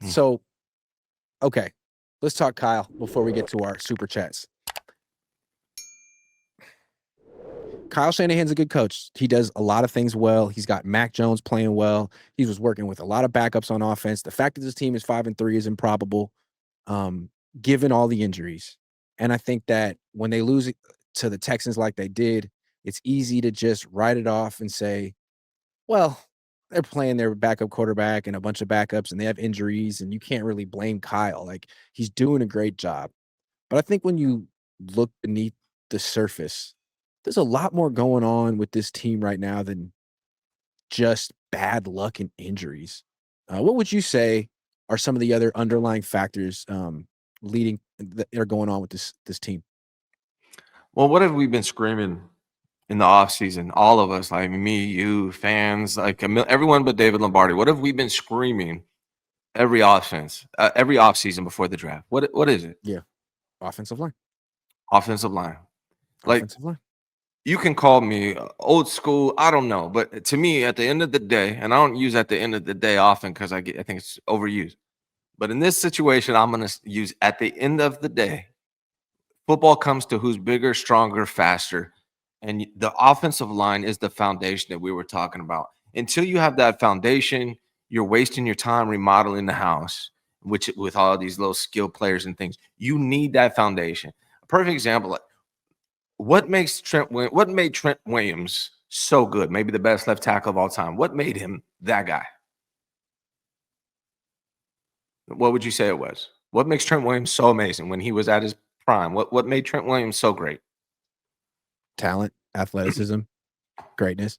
So, okay, let's talk Kyle before we get to our super chats. Kyle Shanahan's a good coach. He does a lot of things well. He's got Mac Jones playing well. He was working with a lot of backups on offense. The fact that this team is 5-3 is improbable, given all the injuries. And I think that when they lose to the Texans like they did, it's easy to just write it off and say, well, they're playing their backup quarterback and a bunch of backups and they have injuries and you can't really blame Kyle. Like, he's doing a great job. But I think when you look beneath the surface, there's a lot more going on with this team right now than just bad luck and injuries. What would you say are some of the other underlying factors leading that are going on with this team? Well, what have we been screaming in the offseason? All of us, like me, you, fans, like everyone but David Lombardi. What have we been screaming every offseason before the draft? What is it? Yeah, offensive line. Offensive line. Like, Offensive line. you can call me old school, I don't know, but to me, at the end of the day, and I don't use at the end of the day often because I think it's overused. But in this situation, I'm going to use at the end of the day. Football comes to who's bigger, stronger, faster. And the offensive line is the foundation that we were talking about. Until you have that foundation, you're wasting your time remodeling the house, which with all these little skill players and things. You need that foundation. A perfect example, what made Trent Williams so good? Maybe the best left tackle of all time. What made him that guy? What would you say it was? What makes Trent Williams so amazing when he was at his prime? What made Trent Williams so great? Talent, athleticism, greatness.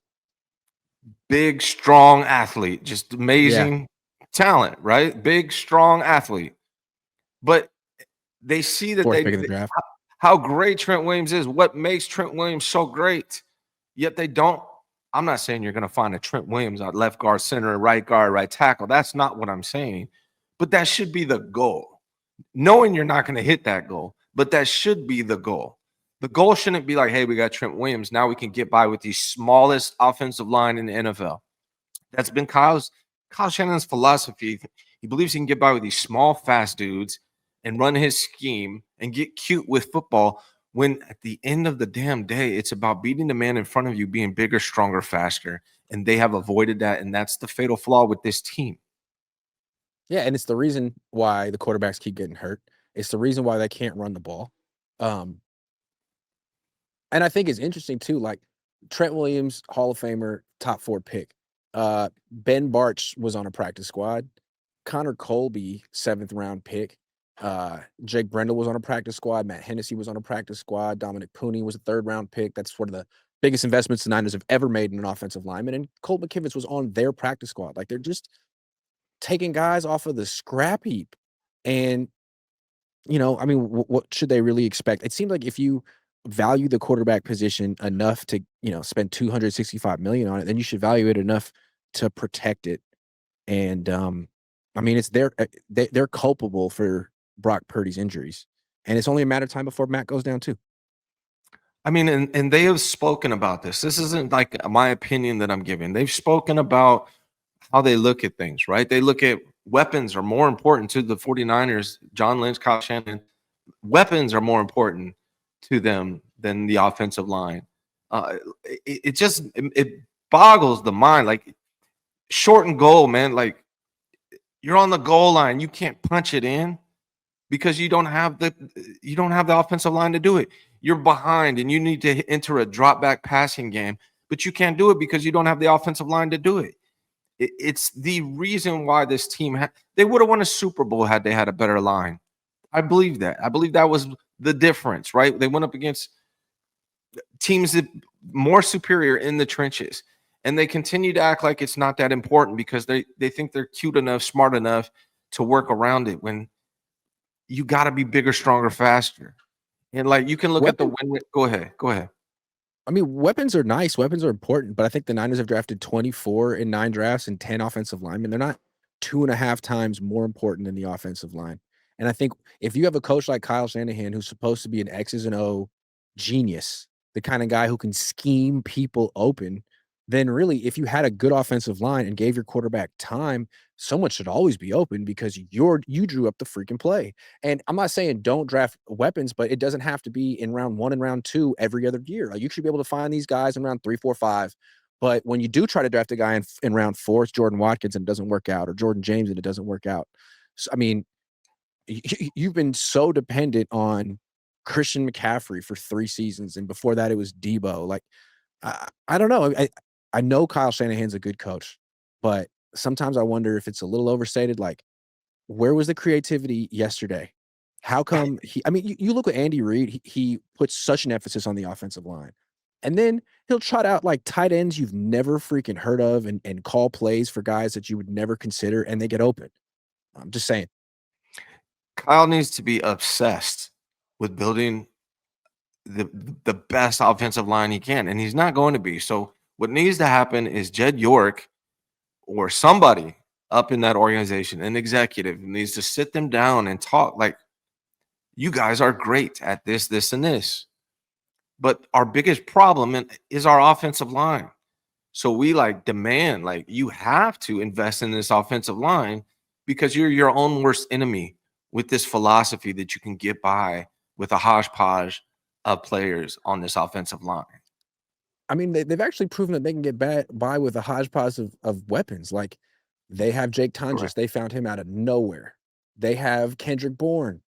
Big, strong athlete, just Yeah. amazing talent, right? Big, strong athlete. But they see that Fourth pick of the draft. how great Trent Williams is, what makes Trent Williams so great. Yet they don't. I'm not saying you're going to find a Trent Williams at left guard, center, right guard, right tackle. That's not what I'm saying. But that should be the goal. Knowing you're not going to hit that goal, but that should be the goal. The goal shouldn't be like, hey, we got Trent Williams. Now we can get by with the smallest offensive line in the NFL. That's been Kyle Shanahan's philosophy. He believes he can get by with these small, fast dudes and run his scheme and get cute with football when at the end of the damn day, it's about beating the man in front of you, being bigger, stronger, faster. And they have avoided that. And that's the fatal flaw with this team. Yeah, and it's the reason why the quarterbacks keep getting hurt. It's the reason why they can't run the ball. And I think it's interesting too, like Trent Williams, Hall of Famer, top 4 pick. Ben Barch was on a practice squad. Connor Colby, 7th round pick. Jake Brendel was on a practice squad. Matt Hennessy was on a practice squad. Dominic Pooney was a 3rd round pick. That's one of the biggest investments the Niners have ever made in an offensive lineman. And Colt McKivitz was on their practice squad. Like, they're just taking guys off of the scrap heap. And, I mean, what should they really expect? It seems like if you value the quarterback position enough to, spend $265 million on it, then you should value it enough to protect it. And, I mean, it's they're culpable for Brock Purdy's injuries. And it's only a matter of time before Matt goes down too. I mean, and they have spoken about this. This isn't like my opinion that I'm giving. They've spoken about how they look at things, right? They look at weapons are more important to the 49ers, John Lynch, Kyle Shanahan. Weapons are more important to them than the offensive line. It boggles the mind. Like, short and goal, man. Like, you're on the goal line. You can't punch it in because you don't have the offensive line to do it. You're behind and you need to enter a drop back passing game, but you can't do it because you don't have the offensive line to do it. It's the reason why this team they would have won a Super Bowl had they had a better line. I believe that. I believe that was the difference, right? They went up against teams that more superior in the trenches, and they continue to act like it's not that important because they think they're cute enough, smart enough to work around it when you got to be bigger, stronger, faster. And like, you can look at the win rate. Go ahead. I mean, weapons are nice. Weapons are important, but I think the Niners have drafted 24 in 9 drafts and 10 offensive linemen. They're not 2.5 times more important than the offensive line. And I think if you have a coach like Kyle Shanahan, who's supposed to be an X's and O genius, the kind of guy who can scheme people open, then really, if you had a good offensive line and gave your quarterback time, someone should always be open because you drew up the freaking play. And I'm not saying don't draft weapons, but it doesn't have to be in round 1 and round 2 every other year. Like, you should be able to find these guys in round 3, 4, 5. But when you do try to draft a guy in round 4, it's Jordan Watkins and it doesn't work out, or Jordan James and it doesn't work out. So, I mean, you've been so dependent on Christian McCaffrey for 3 seasons, and before that it was Debo. Like, I don't know. I know Kyle Shanahan's a good coach, but sometimes I wonder if it's a little overstated. Like, where was the creativity yesterday? How come I mean, you look at Andy Reid, he puts such an emphasis on the offensive line. And then he'll trot out like tight ends you've never freaking heard of and call plays for guys that you would never consider, and they get open. I'm just saying. Kyle needs to be obsessed with building the best offensive line he can, and he's not going to be. So what needs to happen is Jed York or somebody up in that organization, an executive, needs to sit them down and talk like, you guys are great at this, this, and this. But our biggest problem is our offensive line. So we like demand, like, you have to invest in this offensive line because you're your own worst enemy with this philosophy that you can get by with a hodgepodge of players on this offensive line. I mean, they've actually proven that they can get by with a hodgepodge of weapons. Like, they have Jake Tonjes. Correct. They found him out of nowhere. They have Kendrick Bourne.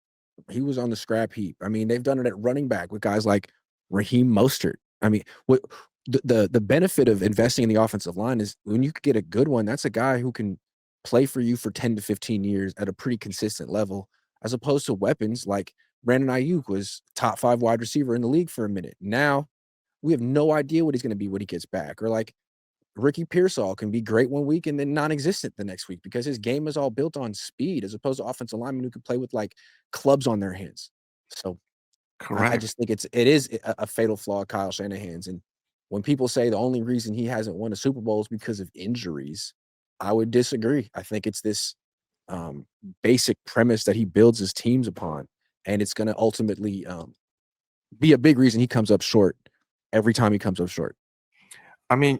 He was on the scrap heap. I mean, they've done it at running back with guys like Raheem Mostert. I mean, what the benefit of investing in the offensive line is when you could get a good one, that's a guy who can play for you for 10 to 15 years at a pretty consistent level, as opposed to weapons like Brandon Ayuk was top 5 wide receiver in the league for a minute. Now we have no idea what he's going to be when he gets back. Or like Ricky Pearsall can be great one week and then non-existent the next week because his game is all built on speed, as opposed to offensive linemen who can play with like clubs on their hands. So I Correct. just think it is a fatal flaw of Kyle Shanahan's. And when people say the only reason he hasn't won a Super Bowl is because of injuries, I would disagree. I think it's this basic premise that he builds his teams upon, and it's going to ultimately be a big reason he comes up short every time he comes up short. I mean,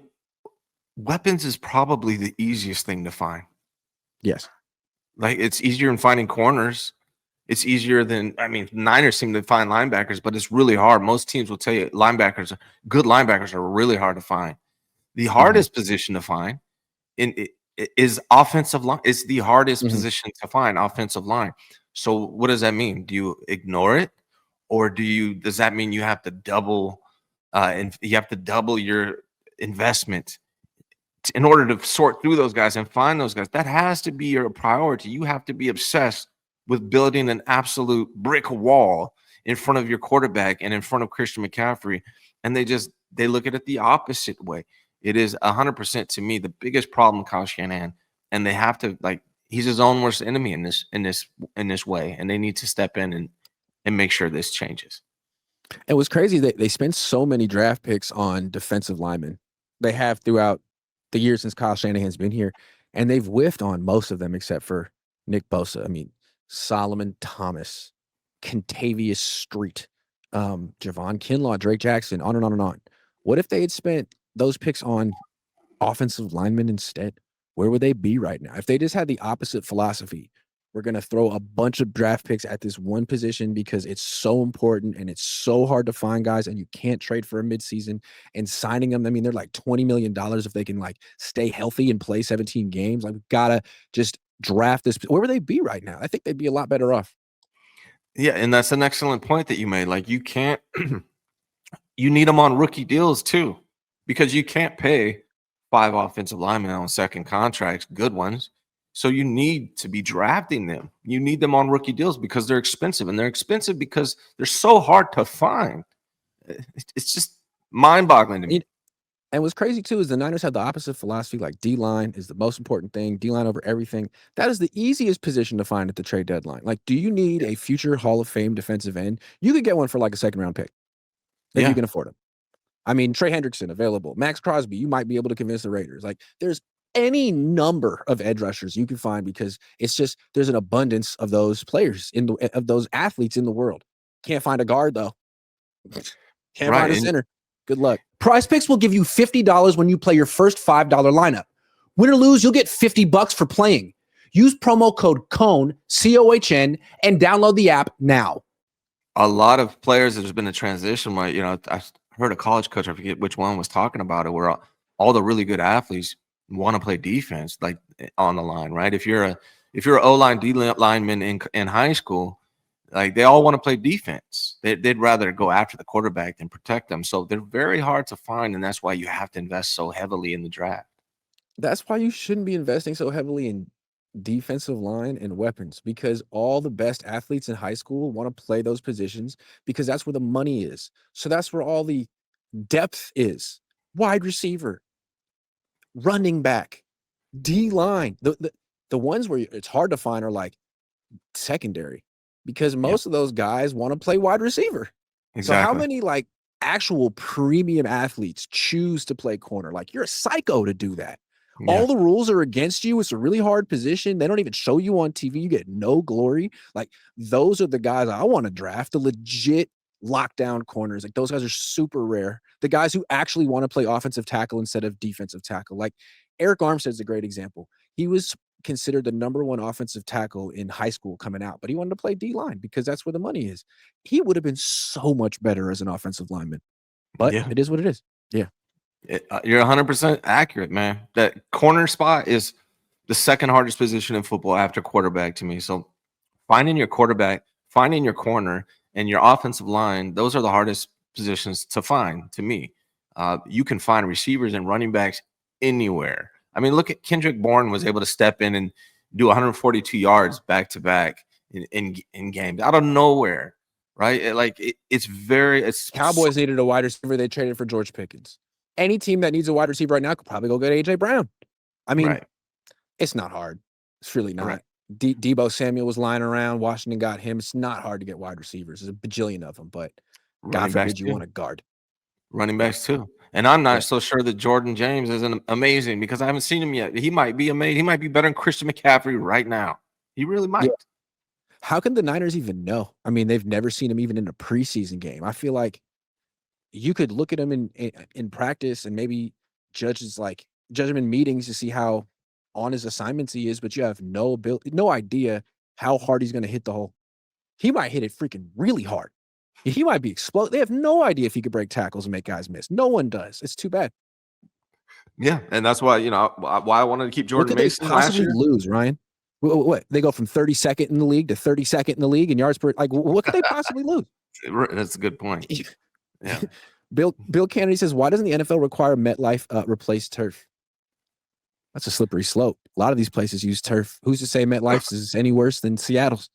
weapons is probably the easiest thing to find. Yes. Like, it's easier than finding corners. It's easier than, I mean, Niners seem to find linebackers, but it's really hard. Most teams will tell you good linebackers are really hard to find. The hardest position to find is offensive line. It's the hardest position to find, offensive line. So what does that mean? Do you ignore it, or does that mean you have to double and you have to double your investment in order to sort through those guys and find those guys? That has to be your priority. You have to be obsessed with building an absolute brick wall in front of your quarterback and in front of Christian McCaffrey. And they look at it the opposite way. It is 100% to me the biggest problem, Kyle Shanahan. And they have to, like, he's his own worst enemy in this way. And they need to step in and make sure this changes. It was crazy that they spent so many draft picks on defensive linemen. They have throughout the years since Kyle Shanahan's been here, and they've whiffed on most of them except for Nick Bosa. I mean, Solomon Thomas, Contavious Street, Javon Kinlaw, Drake Jackson, on and on and on. What if they had spent those picks on offensive linemen instead? Where would they be right now? If they just had the opposite philosophy, we're going to throw a bunch of draft picks at this one position because it's so important and it's so hard to find guys, and you can't trade for a midseason, and signing them. I mean, they're like $20 million if they can like stay healthy and play 17 games. Like, we've got to just draft this. Where would they be right now? I think they'd be a lot better off. Yeah, and that's an excellent point that you made. Like, you can't you need them on rookie deals too, because you can't pay 5 offensive linemen on second contracts, good ones. So you need to be drafting them. You need them on rookie deals because they're expensive, and they're expensive because they're so hard to find. It's just mind-boggling to me. And what's crazy too is the Niners have the opposite philosophy. Like, D-line is the most important thing. D-line over everything. That is the easiest position to find at the trade deadline. Like, do you need a future Hall of Fame defensive end? You could get one for like a second-round pick if you can afford him. I mean, Trey Hendrickson available. Max Crosby, you might be able to convince the Raiders. Like, there's any number of edge rushers you can find because it's just there's an abundance of those players of those athletes in the world. Can't find a guard though. Can't find a center. Good luck. Prize Picks will give you $50 when you play your first $5 lineup. Win or lose, you'll get $50 for playing. Use promo code COHN, COHN, and download the app now. A lot of players, there's been a transition. Like, I heard a college coach, I forget which one, was talking about it, where all the really good athletes want to play defense, like on the line, right? If you're an O-line, D lineman in high school, like they all want to play defense. They'd rather go after the quarterback than protect them. So they're very hard to find, and that's why you have to invest so heavily in the draft. That's why you shouldn't be investing so heavily in defensive line and weapons, because all the best athletes in high school want to play those positions because that's where the money is. So that's where all the depth is. Wide receiver, running back, D line. The ones where it's hard to find are like secondary, because most of those guys want to play wide receiver. Exactly. So how many like actual premium athletes choose to play corner? Like, you're a psycho to do that. Yeah. All the rules are against you. It's a really hard position. They don't even show you on TV. You get no glory. Like, those are the guys I want to draft, the legit lockdown corners. Like, those guys are super rare. The guys who actually want to play offensive tackle instead of defensive tackle. Like, Eric Armstead's a great example. He was considered the #1 offensive tackle in high school coming out, but he wanted to play D-line because that's where the money is. He would have been so much better as an offensive lineman, but it is what it is. Yeah. You're 100% accurate, man. That corner spot is the second hardest position in football after quarterback to me. So finding your quarterback, finding your corner, and your offensive line, those are the hardest positions to find to me. You can find receivers and running backs anywhere. I mean, look at Kendrick Bourne was able to step in and do 142 yards back to back in games out of nowhere, right? It's Cowboys needed a wide receiver. They traded for George Pickens. Any team that needs a wide receiver right now could probably go get AJ Brown. I mean, It's not hard. It's really not. Right. Deebo Samuel was lying around. Washington got him. It's not hard to get wide receivers. There's a bajillion of them, but God forbid you want a guard. Running backs too. And I'm not so sure that Jordan James isn't amazing, because I haven't seen him yet. He might be amazing. He might be better than Christian McCaffrey right now. He really might. Yeah. How can the Niners even know? I mean, they've never seen him even in a preseason game. I feel like you could look at him in practice and maybe judge him in meetings to see how on his assignments he is, but you have no idea how hard he's going to hit the hole. He might hit it freaking really hard. He might be explode. They have no idea if he could break tackles and make guys miss. No one does. It's too bad. Yeah, and that's why why I wanted to keep Jordan Mason last year. Lose, Ryan? What they go from 32nd in the league to 32nd in the league in yards per? Like, what could they possibly lose? That's a good point. Yeah. Bill Kennedy says, why doesn't the NFL require MetLife replace turf? That's a slippery slope. A lot of these places use turf. Who's to say MetLife's is any worse than Seattle's?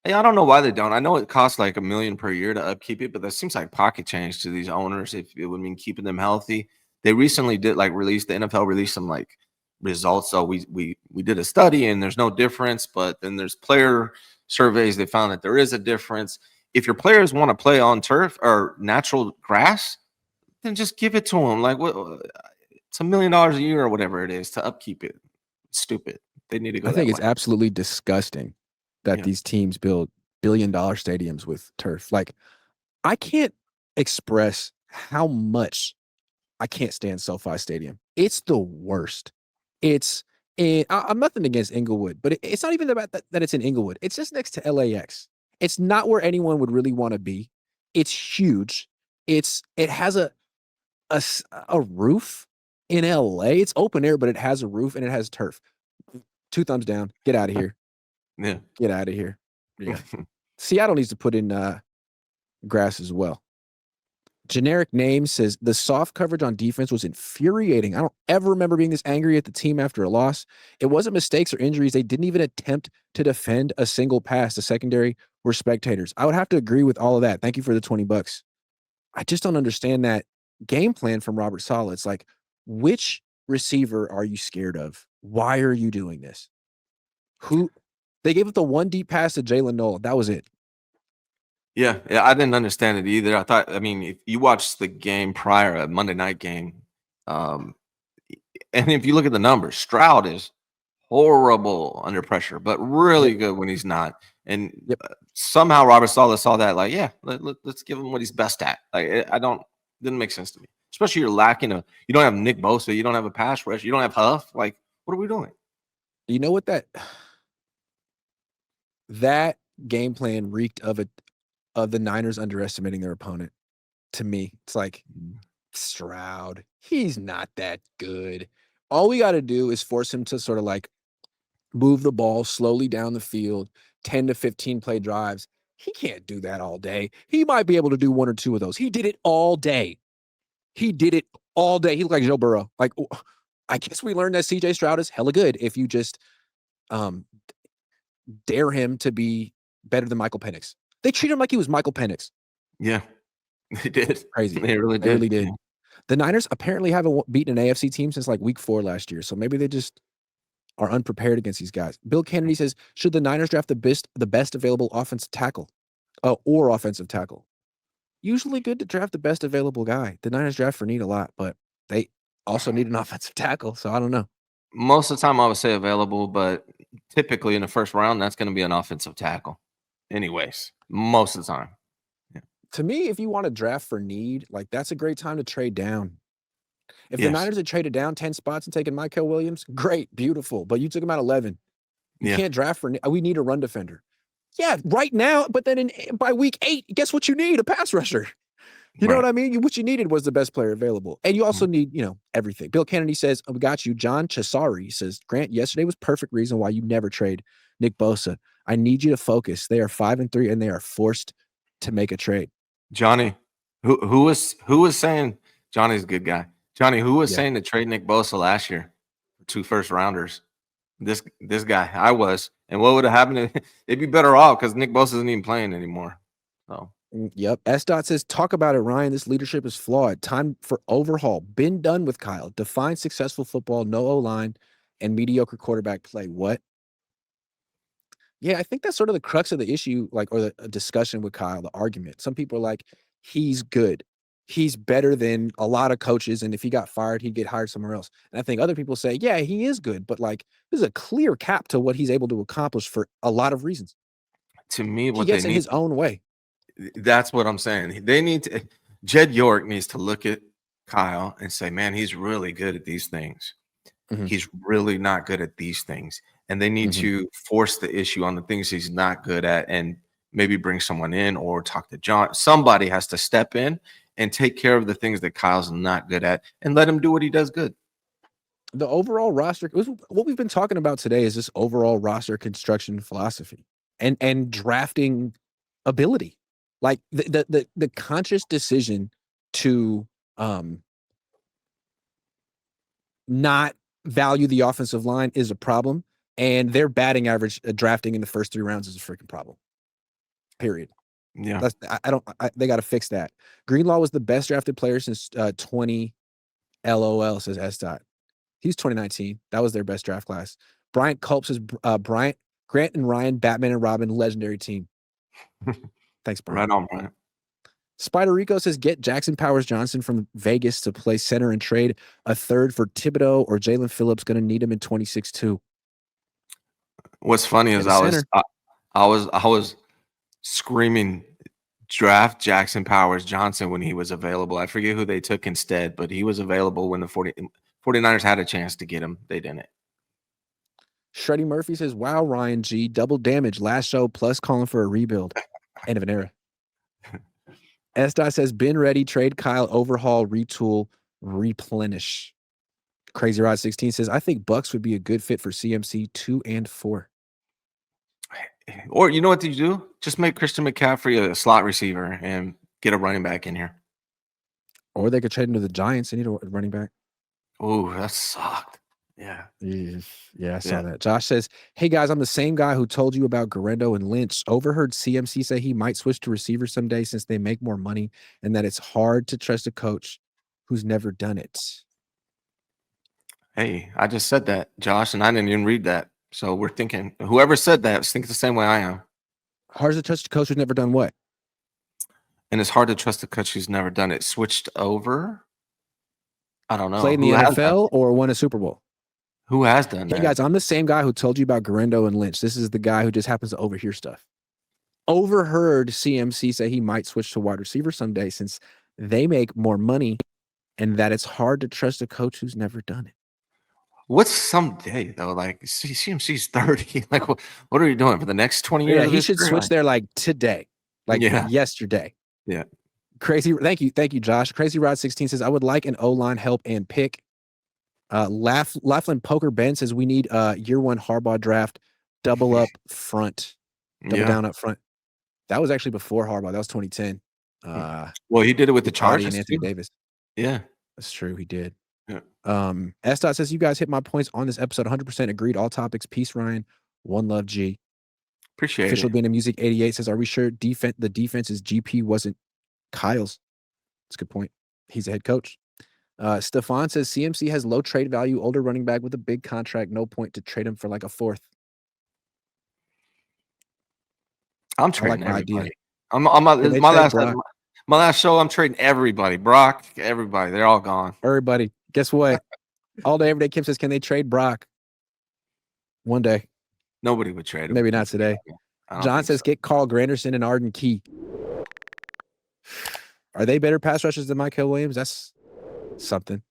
Yeah, I don't know why they don't. I know it costs like $1 million per year to upkeep it, but that seems like pocket change to these owners if it would mean keeping them healthy. They recently did the NFL released some like results. So we did a study and there's no difference, but then there's player surveys. They found that there is a difference. If your players want to play on turf or natural grass, then just give it to them. Like, what? It's $1 million a year or whatever it is to upkeep it. It's stupid. They need to go. I think it's absolutely disgusting that these teams build billion-dollar stadiums with turf. Like, I can't express how much I can't stand SoFi Stadium. It's the worst. I'm nothing against Inglewood, but it's not even about that it's in Inglewood. It's just next to LAX. It's not where anyone would really want to be. It's huge. It has a roof in LA. It's open air, but it has a roof and it has turf. 2 thumbs down. Get out of here. Yeah. Get out of here. Yeah. Seattle needs to put in grass as well. Generic Name says the soft coverage on defense was infuriating. I don't ever remember being this angry at the team after a loss. It wasn't mistakes or injuries. They didn't even attempt to defend a single pass. The secondary were spectators. I would have to agree with all of that. Thank you for the $20. I just don't understand that game plan from Robert Saleh. It's like, which receiver are you scared of? Why are you doing this? They gave up the one deep pass to Jalen Noel. That was it. Yeah, I didn't understand it either. If you watch the game prior, a Monday night game, and if you look at the numbers, Stroud is horrible under pressure, but really good when he's not. And somehow Robert Saleh saw that, like, let's give him what he's best at. Like, didn't make sense to me. especially you're lacking you don't have Nick Bosa, you don't have a pass rush, you don't have Huff. Like, what are we doing? You know what that game plan reeked of the Niners underestimating their opponent. To me, it's like Stroud, he's not that good. All we got to do is force him to sort of like move the ball slowly down the field, 10 to 15 play drives. He can't do that all day. He might be able to do one or two of those. He did it all day. He looked like Joe Burrow. Like, I guess we learned that CJ Stroud is hella good if you just dare him to be better than Michael Penix. They treat him like he was Michael Penix. Yeah, they did. Crazy. They really did. They really did. Yeah. The Niners apparently haven't beaten an AFC team since like week 4 last year. So maybe they just are unprepared against these guys. Bill Kennedy says, should the Niners draft the best available offensive tackle or offensive tackle? Usually good to draft the best available guy. The Niners draft for need a lot, but they also need an offensive tackle. So I don't know. Most of the time I would say available, but typically in the first round, that's going to be an offensive tackle. Anyways, most of the time. Yeah. To me, if you want to draft for need, like that's a great time to trade down. If the Niners had traded down 10 spots and taken Michael Williams, great, beautiful. But you took him out 11. You can't draft for we need a run defender. Yeah, right now, but then by week 8, guess what you need? A pass rusher. You know what I mean? What you needed was the best player available. And you also need, everything. Bill Kennedy says, we got you. John Cesari says, Grant, yesterday was perfect reason why you never trade Nick Bosa. I need you to focus. They are 5-3 and they are forced to make a trade. Johnny, who was saying Johnny's a good guy? Johnny, who was saying to trade Nick Bosa last year? 2 first rounders. This guy, I was. And what would have happened? They'd be better off because Nick Bosa isn't even playing anymore. So. Yep. S. Dot says, talk about it, Ryan. This leadership is flawed. Time for overhaul. Been done with Kyle. Define successful football, no O-line, and mediocre quarterback play. What? Yeah, I think that's sort of the crux of the issue, or the discussion with Kyle, the argument. Some people are like, he's good. He's better than a lot of coaches, and if he got fired, he'd get hired somewhere else. And I think other people say, yeah, he is good, but there's a clear cap to what he's able to accomplish for a lot of reasons. To me, what he gets in his own way. That's what I'm saying. They need to. Jed York needs to look at Kyle and say, man, he's really good at these things. Mm-hmm. He's really not good at these things. And they need to force the issue on the things he's not good at and maybe bring someone in or talk to John. Somebody has to step in and take care of the things that Kyle's not good at and let him do what he does good. The overall roster, what we've been talking about today is this overall roster construction philosophy and drafting ability. Like the conscious decision to not value the offensive line is a problem, and their batting average drafting in the first 3 rounds is a freaking problem. Period. Yeah, they got to fix that. Greenlaw was the best drafted player since 20. LOL says S. Dot. He's 2019. That was their best draft class. Bryant Culp says Grant and Ryan, Batman and Robin, legendary team. Thanks, Brian. Right on, Brian. Spider Rico says, get Jackson Powers Johnson from Vegas to play center and trade a third for Thibodeau or Jalen Phillips. Going to need him in 26 too. What's funny is I was screaming draft Jackson Powers Johnson when he was available. I forget who they took instead, but he was available when the 49ers had a chance to get him. They didn't. Shreddy Murphy says, wow, Ryan G, double damage last show plus calling for a rebuild. End of an era. S. Dot says, been ready, trade Kyle, overhaul, retool, replenish. Crazy Rod 16 says, I think Bucks would be a good fit for CMC 2 and 4. Or you know what you do? Just make Christian McCaffrey a slot receiver and get a running back in here. Or they could trade him to the Giants and need a running back. Oh, that sucked. Yeah. Yeah, I saw that. Josh says, hey, guys, I'm the same guy who told you about Garendo and Lynch. Overheard CMC say he might switch to receiver someday since they make more money and that it's hard to trust a coach who's never done it. Hey, I just said that, Josh, and I didn't even read that. So we're thinking, whoever said that thinks the same way I am. Hard to trust a coach who's never done what? And it's hard to trust a coach who's never done it. Switched over? I don't know. Played in the NFL or won a Super Bowl? Who has done that? Hey, guys, I'm the same guy who told you about Garendo and Lynch. This is the guy who just happens to overhear stuff. Overheard CMC say he might switch to wide receiver someday since they make more money and that it's hard to trust a coach who's never done it. What's someday though? Like CMC's 30. Like what are you doing for the next 20 years? Yeah, of he his should career? switch there like today, like yesterday. Yeah. Crazy. Thank you, Josh. Crazy Rod 16 says I would like an O-line help and pick. Laughlin Poker Ben says we need year one Harbaugh draft, double up front, double down up front. That was actually before Harbaugh. That was 2010. Well, he did it with the Charlie Chargers and Anthony too. Davis. Yeah, that's true. He did. Yeah. S. Dot says you guys hit my points on this episode. 100% agreed. All topics. Peace, Ryan. One love, G. Appreciate Official it. Being a Music 88 says, are we sure the defense's GP wasn't Kyle's? That's a good point. He's a head coach. Stefan says CMC has low trade value, older running back with a big contract. No point to trade him for like a fourth. I'm trading my everybody. idea. My last show, I'm trading everybody. Brock, everybody. They're all gone. Everybody. Guess what? All day, every day, Kim says, can they trade Brock? One day. Nobody would trade him. Maybe not today. John says, get Carl Granderson and Arden Key. Are they better pass rushers than Michael Williams? That's something.